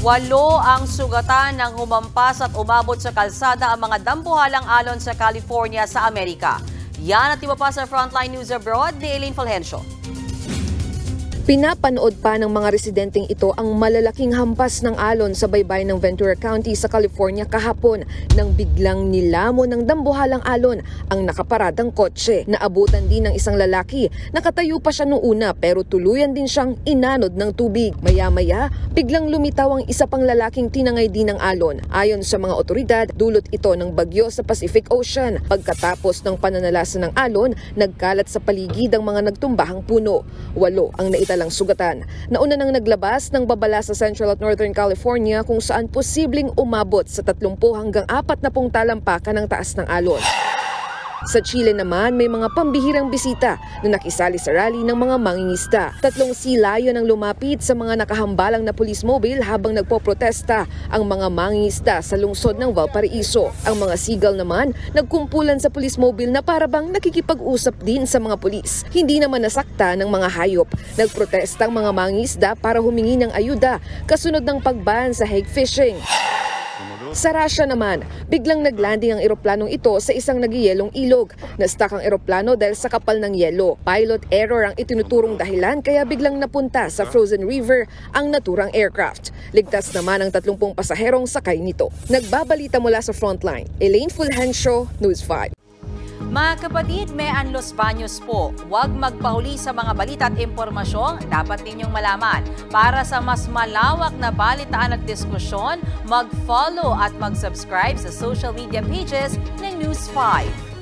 8 ang sugatan ng humampas at umabot sa kalsada ang mga dambuhalang alon sa California sa Amerika. Yan at iba pa sa Frontline News Abroad ni Elaine Fulgencio. Pinapanood pa ng mga residenteng ito ang malalaking hampas ng alon sa baybay ng Ventura County sa California kahapon nang biglang nilamon ng dambuhalang alon ang nakaparadang kotse. Naabutan din ng isang lalaki. Nakatayo pa siya noong una pero tuluyan din siyang inanod ng tubig. Maya-maya, biglang lumitaw ang isa pang lalaking tinangay din ng alon. Ayon sa mga otoridad, dulot ito ng bagyo sa Pacific Ocean. Pagkatapos ng pananalasa ng alon, nagkalat sa paligid ang mga nagtumbahang puno. 8 ang naitalang sugatan. Nauna nang naglabas ng babala sa Central at Northern California kung saan posibleng umabot sa 30 hanggang 40 talampakan ng taas ng alon. Sa Chile naman, may mga pambihirang bisita na nakisali sa rally ng mga mangingista. 3 sea lion ang lumapit sa mga nakahambalang na police mobile habang nagpoprotesta ang mga mangingista sa lungsod ng Valparaiso. Ang mga seagull naman nagkumpulan sa police mobile na parabang nakikipag-usap din sa mga pulis. Hindi naman nasakta ng mga hayop. Nagprotesta ang mga mangingisda para humingi ng ayuda kasunod ng pagban sa hake fishing. Sa Russia naman, biglang naglanding ang eroplanong ito sa isang nagyeyelong ilog. Na-stuck ang eroplano dahil sa kapal ng yelo. Pilot error ang itinuturong dahilan kaya biglang napunta sa frozen river ang naturang aircraft. Ligtas naman ang 30 pasaherong sakay nito. Nagbabalita mula sa Frontline, Elaine Fulgencio, News 5. Mga kapatid, may Los Baños po. Huwag magpahuli sa mga balita at impormasyong dapat ninyong malaman. Para sa mas malawak na balitaan at diskusyon, mag-follow at mag-subscribe sa social media pages ng News 5.